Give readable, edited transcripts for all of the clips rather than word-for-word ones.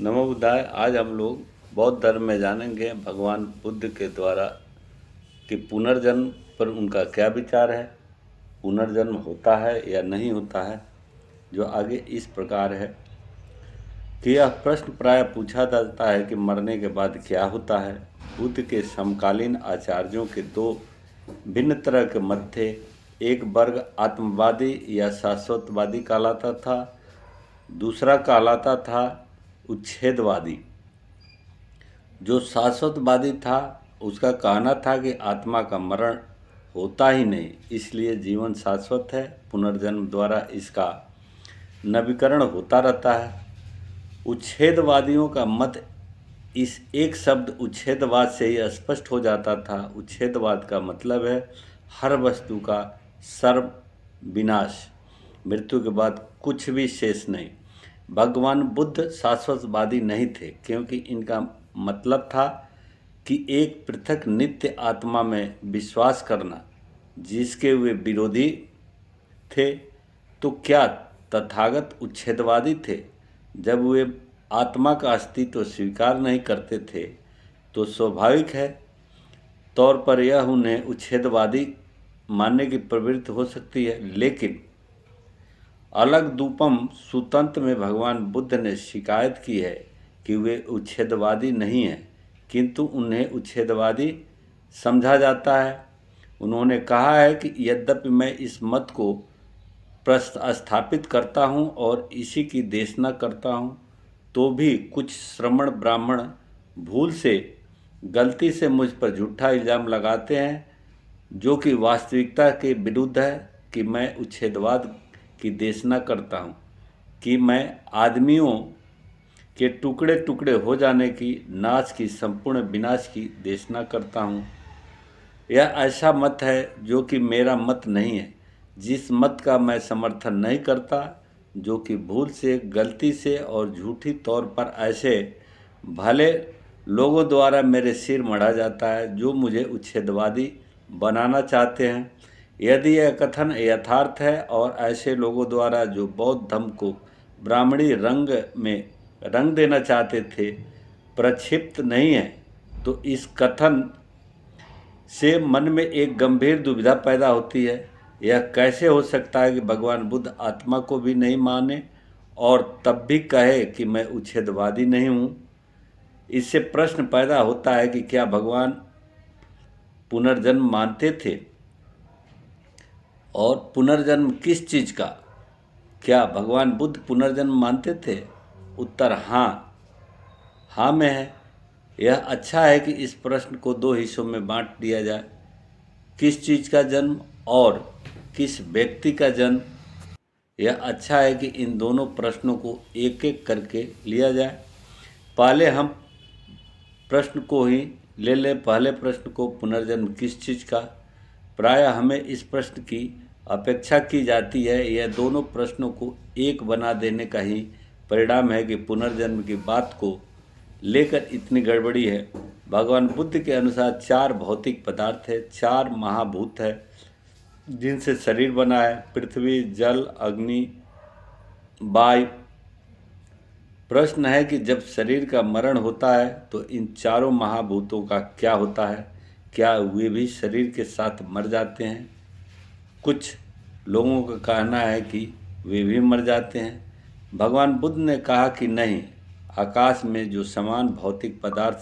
नमो बुद्धाय। आज हम लोग बौद्ध धर्म में जानेंगे भगवान बुद्ध के द्वारा कि पुनर्जन्म पर उनका क्या विचार है, पुनर्जन्म होता है या नहीं होता है। जो आगे इस प्रकार है कि यह प्रश्न प्राय पूछा जाता है कि मरने के बाद क्या होता है। बुद्ध के समकालीन आचार्यों के दो भिन्न तरह के मत थे। एक वर्ग आत्मवादी या शाश्वतवादी कहलाता था, दूसरा कहलाता था उच्छेदवादी। जो शाश्वतवादी था उसका कहना था कि आत्मा का मरण होता ही नहीं, इसलिए जीवन शाश्वत है, पुनर्जन्म द्वारा इसका नवीकरण होता रहता है। उच्छेदवादियों का मत इस एक शब्द उच्छेदवाद से ही स्पष्ट हो जाता था। उच्छेदवाद का मतलब है हर वस्तु का सर्व विनाश, मृत्यु के बाद कुछ भी शेष नहीं। भगवान बुद्ध शाश्वतवादी नहीं थे, क्योंकि इनका मतलब था कि एक पृथक नित्य आत्मा में विश्वास करना, जिसके वे विरोधी थे। तो क्या तथागत उच्छेदवादी थे? जब वे आत्मा का अस्तित्व स्वीकार नहीं करते थे तो स्वाभाविक है तौर पर यह उन्हें उच्छेदवादी मानने की प्रवृत्ति हो सकती है। लेकिन अलग दूपम सुतंत्र में भगवान बुद्ध ने शिकायत की है कि वे उच्छेदवादी नहीं हैं, किंतु उन्हें उच्छेदवादी समझा जाता है। उन्होंने कहा है कि यद्यपि मैं इस मत को स्थापित करता हूँ और इसी की देशना करता हूँ, तो भी कुछ श्रमण ब्राह्मण भूल से, गलती से मुझ पर झूठा इल्ज़ाम लगाते हैं, जो कि वास्तविकता के विरुद्ध है कि मैं उच्छेदवाद की देशना करता हूँ, कि मैं आदमियों के टुकड़े टुकड़े हो जाने की, नाश की, संपूर्ण विनाश की देशना करता हूँ। यह ऐसा मत है जो कि मेरा मत नहीं है, जिस मत का मैं समर्थन नहीं करता, जो कि भूल से, गलती से और झूठी तौर पर ऐसे भले लोगों द्वारा मेरे सिर मढ़ा जाता है जो मुझे उच्छेदवादी बनाना चाहते हैं। यदि यह कथन यथार्थ है और ऐसे लोगों द्वारा जो बौद्ध धर्म को ब्राह्मणी रंग में रंग देना चाहते थे प्रक्षिप्त नहीं है, तो इस कथन से मन में एक गंभीर दुविधा पैदा होती है। यह कैसे हो सकता है कि भगवान बुद्ध आत्मा को भी नहीं माने और तब भी कहे कि मैं उच्छेदवादी नहीं हूँ। इससे प्रश्न पैदा होता है कि क्या भगवान पुनर्जन्म मानते थे, और पुनर्जन्म किस चीज़ का? क्या भगवान बुद्ध पुनर्जन्म मानते थे? उत्तर हाँ में है। यह अच्छा है कि इस प्रश्न को दो हिस्सों में बांट दिया जाए, किस चीज़ का जन्म और किस व्यक्ति का जन्म। यह अच्छा है कि इन दोनों प्रश्नों को एक एक करके लिया जाए। पहले हम प्रश्न को ही ले लें। पहले प्रश्न को, पुनर्जन्म किस चीज़ का। प्रायः हमें इस प्रश्न की अपेक्षा की जाती है। यह दोनों प्रश्नों को एक बना देने का ही परिणाम है कि पुनर्जन्म की बात को लेकर इतनी गड़बड़ी है। भगवान बुद्ध के अनुसार चार भौतिक पदार्थ है, चार महाभूत है जिनसे शरीर बना है: पृथ्वी, जल, अग्नि, वायु। प्रश्न है कि जब शरीर का मरण होता है तो इन चारों महाभूतों का क्या होता है? क्या वे भी शरीर के साथ मर जाते हैं? कुछ लोगों का कहना है कि वे भी मर जाते हैं। भगवान बुद्ध ने कहा कि नहीं, आकाश में जो समान भौतिक पदार्थ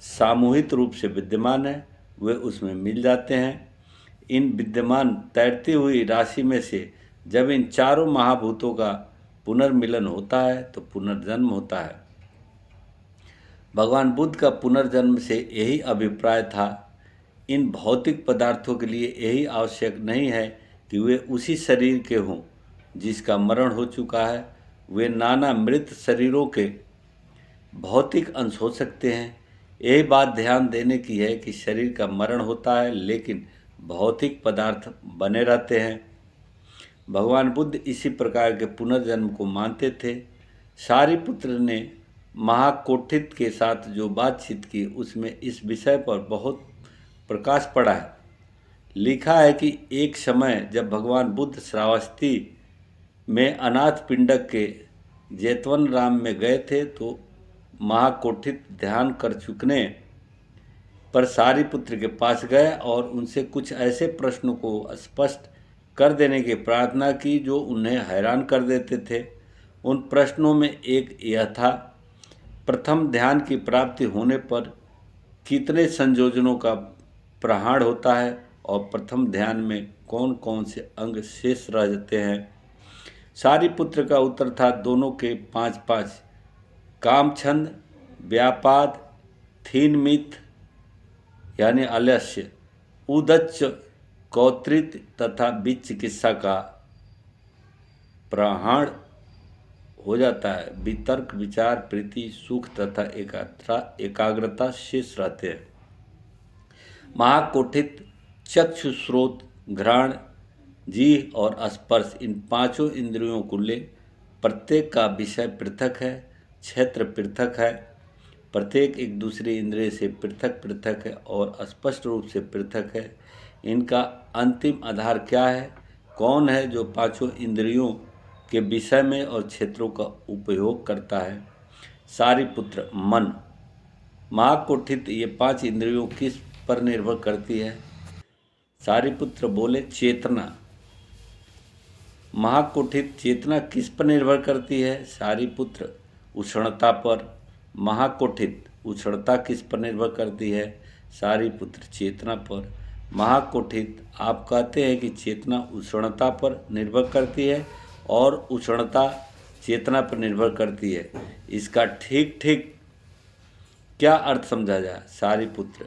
सामूहिक रूप से विद्यमान है वे उसमें मिल जाते हैं। इन विद्यमान तैरती हुई राशि में से जब इन चारों महाभूतों का पुनर्मिलन होता है तो पुनर्जन्म होता है। भगवान बुद्ध का पुनर्जन्म से यही अभिप्राय था। इन भौतिक पदार्थों के लिए यही आवश्यक नहीं है कि वे उसी शरीर के हों जिसका मरण हो चुका है। वे नाना मृत शरीरों के भौतिक अंश हो सकते हैं। यही बात ध्यान देने की है कि शरीर का मरण होता है लेकिन भौतिक पदार्थ बने रहते हैं। भगवान बुद्ध इसी प्रकार के पुनर्जन्म को मानते थे। सारिपुत्र ने महाकोठित के साथ जो बातचीत की उसमें इस विषय पर बहुत प्रकाश पड़ा है। लिखा है कि एक समय जब भगवान बुद्ध श्रावस्ती में अनाथ पिंडक के जेतवन राम में गए थे तो महाकोठित ध्यान कर चुकने पर सारिपुत्र के पास गए और उनसे कुछ ऐसे प्रश्नों को स्पष्ट कर देने की प्रार्थना की जो उन्हें हैरान कर देते थे। उन प्रश्नों में एक यह था, प्रथम ध्यान की प्राप्ति होने पर कितने संयोजनों का प्रहार होता है और प्रथम ध्यान में कौन कौन से अंग शेष रह जाते हैं। सारिपुत्र का उत्तर था, दोनों के 5-5 कामछंद, व्यापाद, थीनमित यानी आलस्य, उदच्च, कौत्रित तथा बीच चिकित्सा का प्रहार हो जाता है। वितर्क, विचार, प्रीति, सुख तथा एकाग्रता शेष रहते हैं। महाकोठित चक्षु, श्रोत, घ्राण, जीभ और स्पर्श, इन पांचों इंद्रियों को ले प्रत्येक का विषय पृथक है, क्षेत्र पृथक है, प्रत्येक एक दूसरी इंद्रिय से पृथक पृथक है और स्पष्ट रूप से पृथक है। इनका अंतिम आधार क्या है? कौन है जो पांचों इंद्रियों के विषय में और क्षेत्रों का उपयोग करता है? सारिपुत्र, मन। महाकोठित, ये 5 इंद्रियों किस पर निर्भर करती है? सारिपुत्र बोले, चेतना। महाकोठित, चेतना किस पर निर्भर करती है? सारिपुत्र, उष्णता पर। महाकोठित, उष्णता किस पर निर्भर करती है? सारिपुत्र, चेतना पर। महाकोठित, आप कहते हैं कि चेतना उष्णता पर निर्भर करती है और उष्णता चेतना पर निर्भर करती है। इसका ठीक ठीक क्या अर्थ समझा जाए? सारिपुत्र,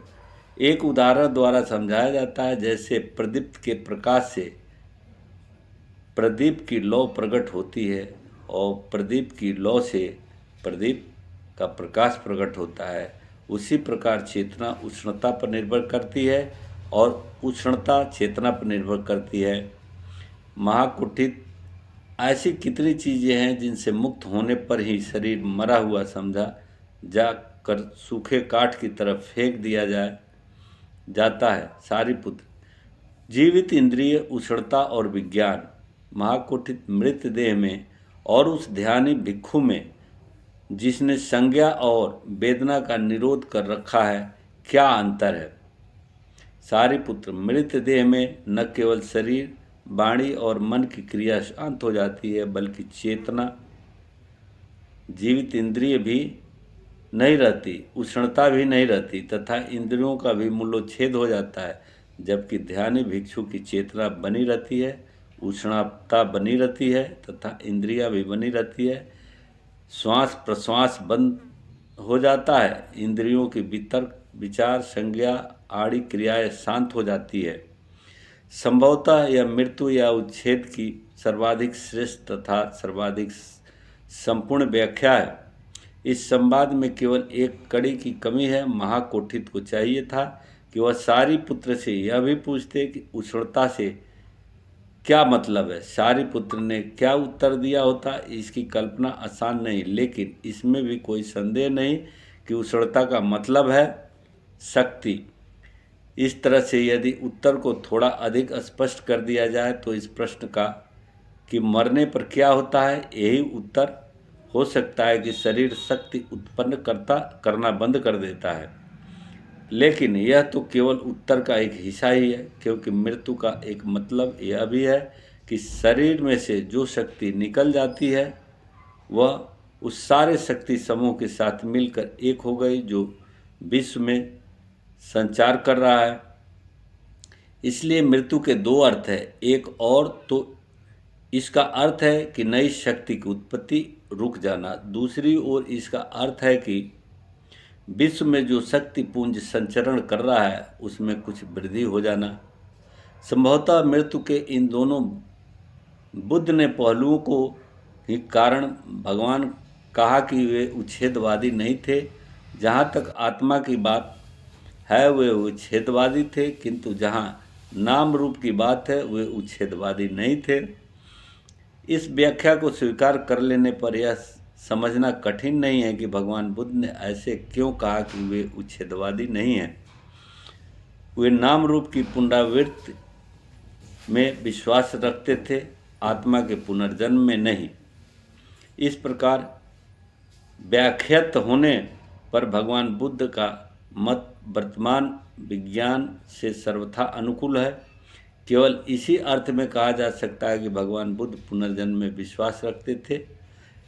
एक उदाहरण द्वारा समझाया जाता है। जैसे प्रदीप्त के प्रकाश से प्रदीप की लौ प्रकट होती है और प्रदीप की लौ से प्रदीप का प्रकाश प्रकट होता है, उसी प्रकार चेतना उष्णता पर निर्भर करती है और उष्णता चेतना पर निर्भर करती है। महाकुठित, ऐसी कितनी चीज़ें हैं जिनसे मुक्त होने पर ही शरीर मरा हुआ समझा जाकर सूखे काठ की तरफ फेंक दिया जाता है। सारिपुत्र, जीवित इंद्रिय, उष्णता और विज्ञान। महाकुठित, मृत देह में और उस ध्यानी भिक्षु में जिसने संज्ञा और वेदना का निरोध कर रखा है, क्या अंतर है? सारिपुत्र, मृत देह में न केवल शरीर, वाणी और मन की क्रिया शांत हो जाती है, बल्कि चेतना, जीवित इंद्रिय भी नहीं रहती, उष्णता भी नहीं रहती तथा इंद्रियों का भी मूल्योच्छेद हो जाता है। जबकि ध्यानी भिक्षु की चेतना बनी रहती है, उष्णता बनी रहती है तथा इंद्रिया भी बनी रहती है। श्वास प्रश्वास बंद हो जाता है, इंद्रियों की वितर्क, विचार, संज्ञा आदि क्रियाएं शांत हो जाती है। संभवतः यह मृत्यु या उच्छेद की सर्वाधिक श्रेष्ठ तथा सर्वाधिक संपूर्ण व्याख्या है। इस संवाद में केवल एक कड़ी की कमी है। महाकोठित को चाहिए था कि वह सारिपुत्र से यह भी पूछते कि उष्णता से क्या मतलब है। सारिपुत्र ने क्या उत्तर दिया होता, इसकी कल्पना आसान नहीं, लेकिन इसमें भी कोई संदेह नहीं कि उष्णता का मतलब है शक्ति। इस तरह से यदि उत्तर को थोड़ा अधिक स्पष्ट कर दिया जाए तो इस प्रश्न का कि मरने पर क्या होता है, यही उत्तर हो सकता है कि शरीर शक्ति उत्पन्न करना बंद कर देता है। लेकिन यह तो केवल उत्तर का एक हिस्सा ही है, क्योंकि मृत्यु का एक मतलब यह भी है कि शरीर में से जो शक्ति निकल जाती है वह उस सारे शक्ति समूह के साथ मिलकर एक हो गई जो विश्व में संचार कर रहा है। इसलिए मृत्यु के 2 अर्थ है। एक और तो इसका अर्थ है कि नई शक्ति की उत्पत्ति रुक जाना, दूसरी ओर इसका अर्थ है कि विश्व में जो शक्ति पुंज संचरण कर रहा है उसमें कुछ वृद्धि हो जाना। संभवतः मृत्यु के इन दोनों बुद्ध ने पहलुओं को ही कारण भगवान कहा कि वे उच्छेदवादी नहीं थे। जहाँ तक आत्मा की बात है वे उच्छेदवादी थे, किंतु जहाँ नाम रूप की बात है वे उच्छेदवादी नहीं थे। इस व्याख्या को स्वीकार कर लेने पर यह समझना कठिन नहीं है कि भगवान बुद्ध ने ऐसे क्यों कहा कि वे उच्छेदवादी नहीं हैं। वे नाम रूप की पुनरावृत्ति में विश्वास रखते थे, आत्मा के पुनर्जन्म में नहीं। इस प्रकार व्याख्यात होने पर भगवान बुद्ध का मत वर्तमान विज्ञान से सर्वथा अनुकूल है। केवल इसी अर्थ में कहा जा सकता है कि भगवान बुद्ध पुनर्जन्म में विश्वास रखते थे।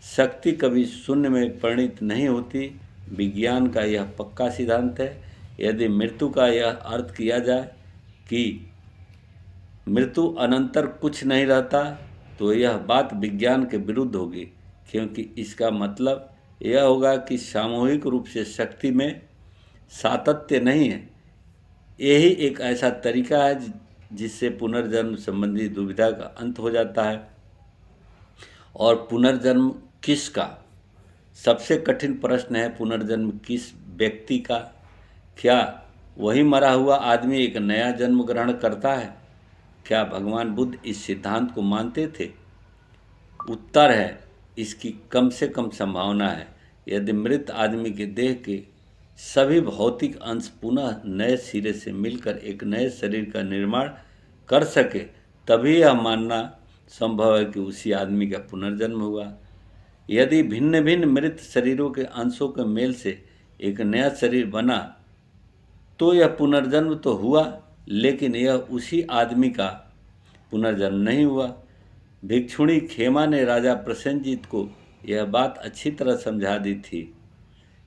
शक्ति कभी शून्य में परिणित नहीं होती, विज्ञान का यह पक्का सिद्धांत है। यदि मृत्यु का यह अर्थ किया जाए कि मृत्यु अनंतर कुछ नहीं रहता, तो यह बात विज्ञान के विरुद्ध होगी, क्योंकि इसका मतलब यह होगा कि सामूहिक रूप से शक्ति में सातत्य नहीं है। यही एक ऐसा तरीका है जिससे पुनर्जन्म संबंधी दुविधा का अंत हो जाता है। और पुनर्जन्म किसका? सबसे कठिन प्रश्न है, पुनर्जन्म किस व्यक्ति का? क्या वही मरा हुआ आदमी एक नया जन्म ग्रहण करता है? क्या भगवान बुद्ध इस सिद्धांत को मानते थे? उत्तर है, इसकी कम से कम संभावना है। यदि मृत आदमी के देह के सभी भौतिक अंश पुनः नए सिरे से मिलकर एक नए शरीर का निर्माण कर सके, तभी यह मानना संभव है कि उसी आदमी का पुनर्जन्म हुआ। यदि भिन्न भिन्न मृत शरीरों के अंशों के मेल से एक नया शरीर बना, तो यह पुनर्जन्म तो हुआ, लेकिन यह उसी आदमी का पुनर्जन्म नहीं हुआ। भिक्षुणी खेमा ने राजा प्रसेनजीत को यह बात अच्छी तरह समझा दी थी।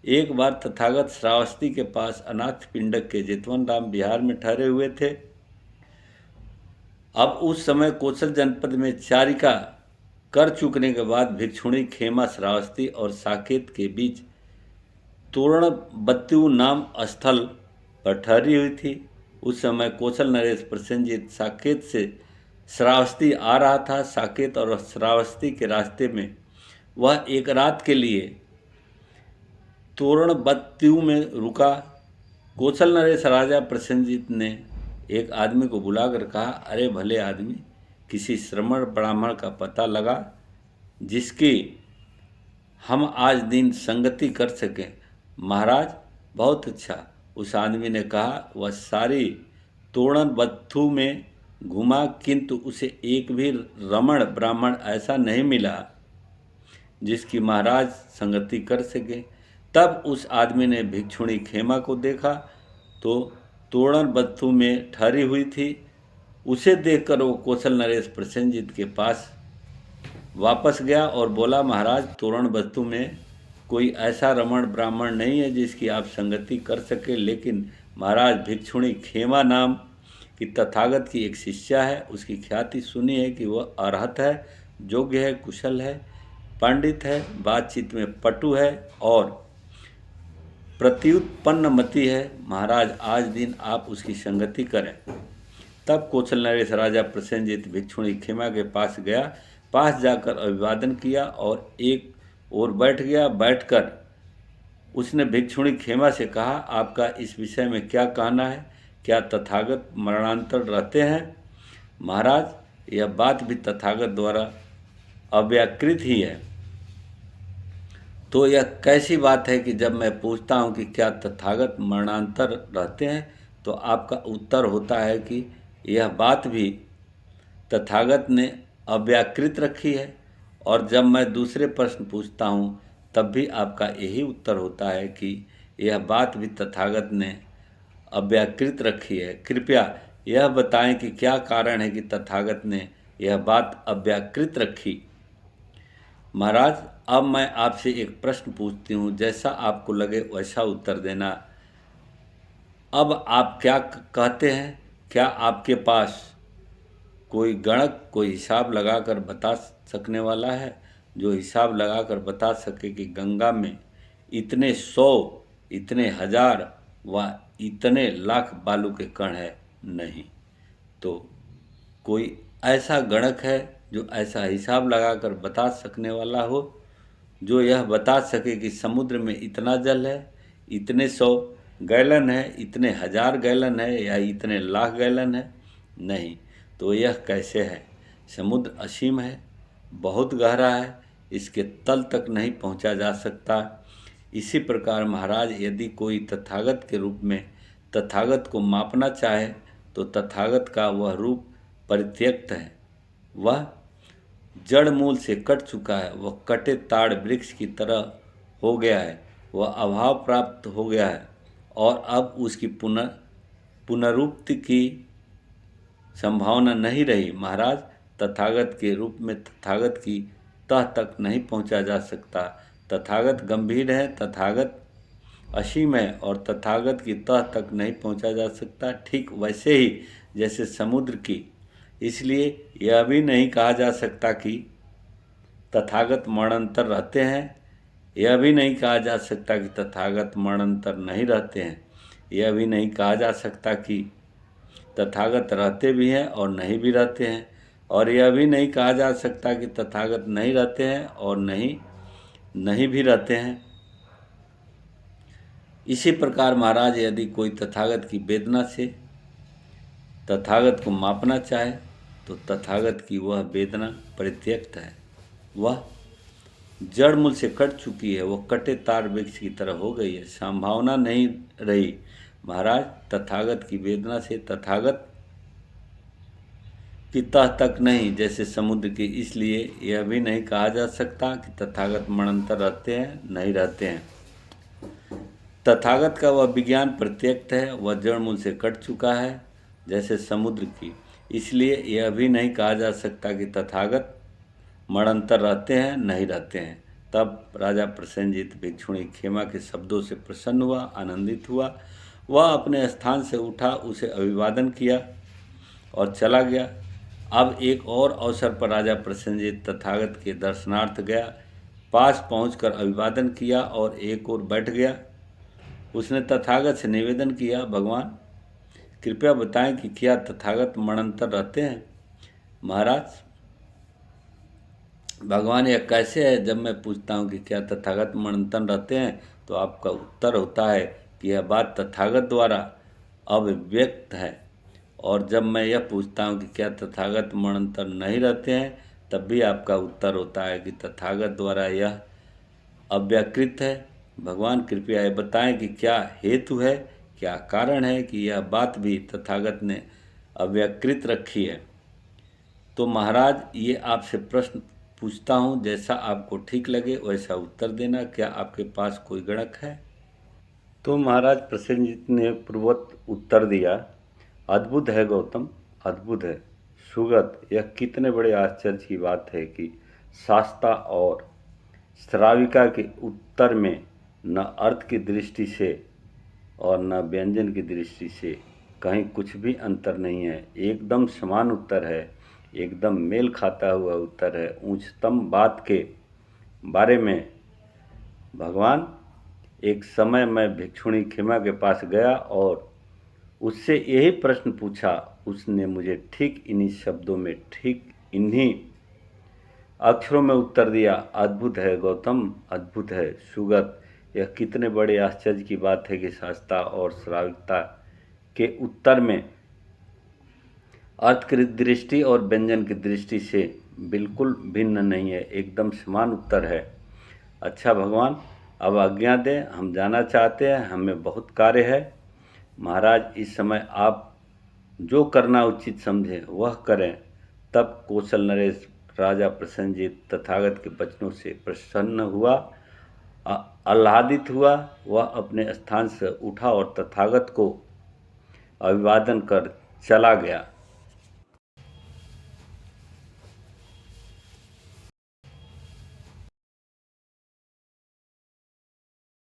एक बार तथागत श्रावस्ती के पास अनाथ पिंडक के जेतवन राम बिहार में ठहरे हुए थे। अब उस समय कौशल जनपद में चारिका कर चुकने के बाद भिक्षुणी खेमा श्रावस्ती और साकेत के बीच तोरणबत्तू नाम स्थल पर ठहरी हुई थी। उस समय कौशल नरेश प्रसेनजीत साकेत से श्रावस्ती आ रहा था। साकेत और श्रावस्ती के रास्ते में वह एक रात के लिए तोरणबत्तू में रुका। कौशल नरेश राजा प्रसेनजीत ने एक आदमी को बुलाकर कहा, अरे भले आदमी, किसी श्रमण ब्राह्मण का पता लगा जिसकी हम आज दिन संगति कर सकें। महाराज, बहुत अच्छा, उस आदमी ने कहा। वह सारी तोरणबत्तू में घुमा, किंतु उसे एक भी रमण ब्राह्मण ऐसा नहीं मिला जिसकी महाराज संगति कर सके। तब उस आदमी ने भिक्षुणी खेमा को देखा तो तोरणबत्तू में ठहरी हुई थी। उसे देखकर वो कौशल नरेश प्रसेनजीत के पास वापस गया और बोला, महाराज, तोरणबत्तू में कोई ऐसा रमण ब्राह्मण नहीं है जिसकी आप संगति कर सके, लेकिन महाराज, भिक्षुणी खेमा नाम की तथागत की एक शिष्या है। उसकी ख्याति सुनी है कि वह अरहत है, योग्य है, कुशल है, पंडित है, बातचीत में पटु है और प्रत्युत्पन्नमति है। महाराज, आज दिन आप उसकी संगति करें। तब कौशल नरेश राजा प्रसेनजीत भिक्षुणी खेमा के पास गया। पास जाकर अभिवादन किया और एक ओर बैठ गया। बैठकर उसने भिक्षुणी खेमा से कहा, आपका इस विषय में क्या कहना है? क्या तथागत मरणांतर रहते हैं? महाराज, यह बात भी तथागत द्वारा अव्याकृत ही है। तो यह कैसी बात है कि जब मैं पूछता हूँ कि क्या तथागत मरणांतर रहते हैं, तो आपका उत्तर होता है कि यह बात भी तथागत ने अव्याकृत रखी है। और जब मैं दूसरे प्रश्न पूछता हूँ, तब भी आपका यही उत्तर होता है कि यह बात भी तथागत ने अव्याकृत रखी है। कृपया यह बताएं कि क्या कारण है कि तथागत ने यह बात अव्याकृत रखी। महाराज, अब मैं आपसे एक प्रश्न पूछती हूँ, जैसा आपको लगे वैसा उत्तर देना। अब आप क्या कहते हैं? क्या आपके पास कोई गणक, कोई हिसाब लगाकर बता सकने वाला है, जो हिसाब लगाकर बता सके कि गंगा में इतने 100, इतने हजार व इतने लाख बालू के कण है? नहीं। तो कोई ऐसा गणक है जो ऐसा हिसाब लगाकर बता सकने वाला हो, जो यह बता सके कि समुद्र में इतना जल है, इतने 100 गैलन है, इतने हजार गैलन है या इतने लाख गैलन है? नहीं। तो यह कैसे है? समुद्र असीम है, बहुत गहरा है, इसके तल तक नहीं पहुंचा जा सकता। इसी प्रकार महाराज, यदि कोई तथागत के रूप में तथागत को मापना चाहे, तो तथागत का वह रूप परित्यक्त है। वह जड़ मूल से कट चुका है, वह कटे ताड़ वृक्ष की तरह हो गया है, वह अभाव प्राप्त हो गया है और अब उसकी पुनरुक्ति की संभावना नहीं रही। महाराज, तथागत के रूप में तथागत की तह तक नहीं पहुंचा जा सकता। तथागत गंभीर है, तथागत असीम है और तथागत की तह तक नहीं पहुंचा जा सकता। ठीक वैसे ही जैसे समुद्र की, इसलिए यह भी नहीं कहा जा सकता कि तथागत मरणंतर रहते हैं, यह भी नहीं कहा जा सकता कि तथागत मरणंतर नहीं रहते हैं, यह भी नहीं कहा जा सकता कि तथागत रहते भी हैं और नहीं भी रहते हैं, और यह भी नहीं कहा जा सकता कि तथागत नहीं रहते हैं और नहीं भी रहते हैं। इसी प्रकार महाराज, यदि कोई तथागत की वेदना से तथागत को मापना चाहे तो तथागत की वह वेदना परित्यक्त है, वह जड़ मूल से कट चुकी है, वह कटे तार वृक्ष की तरह हो गई है, संभावना नहीं रही। महाराज, तथागत की वेदना से तथागत की तह तक नहीं, जैसे समुद्र की, इसलिए यह भी नहीं कहा जा सकता कि तथागत मरणंतर रहते हैं, नहीं रहते हैं। तथागत का वह विज्ञान प्रत्यक्त है, वह जड़ मूल से कट चुका है जैसे समुद्र की, इसलिए यह भी नहीं कहा जा सकता कि तथागत मरणंतर रहते हैं, नहीं रहते हैं। तब राजा प्रसेनजीत भिक्षुणी खेमा के शब्दों से प्रसन्न हुआ, आनंदित हुआ। वह अपने स्थान से उठा, उसे अभिवादन किया और चला गया। अब एक और अवसर पर राजा प्रसेनजीत तथागत के दर्शनार्थ गया। पास पहुंचकर अभिवादन किया और एक ओर बैठ गया। उसने तथागत से निवेदन किया, भगवान कृपया बताएं कि क्या तथागत मरणंतर रहते हैं। महाराज, भगवान यह कैसे है? जब मैं पूछता हूँ कि क्या तथागत मरणंतर रहते हैं तो आपका उत्तर होता है कि यह बात तथागत द्वारा अभिव्यक्त है, और जब मैं यह पूछता हूँ कि क्या तथागत मरणंतर नहीं रहते हैं तब भी आपका उत्तर होता है कि तथागत द्वारा यह अव्याकृत है। भगवान कृपया यह बताएं कि क्या हेतु है, क्या कारण है कि यह बात भी तथागत ने अव्याकृत रखी है। तो महाराज, ये आपसे प्रश्न पूछता हूँ, जैसा आपको ठीक लगे वैसा उत्तर देना। क्या आपके पास कोई गणक है? तो महाराज प्रसेनजीत ने पूर्ववत उत्तर दिया, अद्भुत है गौतम, अद्भुत है सुगत। यह कितने बड़े आश्चर्य की बात है कि शास्ता और श्राविका के उत्तर में न अर्थ की दृष्टि से और न व्यंजन की दृष्टि से कहीं कुछ भी अंतर नहीं है। एकदम समान उत्तर है, एकदम मेल खाता हुआ उत्तर है। उच्चतम बात के बारे में भगवान, एक समय मैं भिक्षुणी खेमा के पास गया और उससे यही प्रश्न पूछा। उसने मुझे ठीक इन्हीं शब्दों में, ठीक इन्हीं अक्षरों में उत्तर दिया, अद्भुत है गौतम, अद्भुत है सुगत। यह कितने बड़े आश्चर्य की बात है कि शास्ता और श्राविकता के उत्तर में अर्थ की दृष्टि और व्यंजन की दृष्टि से बिल्कुल भिन्न नहीं है, एकदम समान उत्तर है। अच्छा भगवान, अब आज्ञा दें, हम जाना चाहते हैं, हमें बहुत कार्य है। महाराज, इस समय आप जो करना उचित समझें वह करें। तब कौशल नरेश राजा प्रसेनजीत तथागत के वचनों से प्रसन्न हुआ, आह्लादित हुआ। वह अपने स्थान से उठा और तथागत को अभिवादन कर चला गया।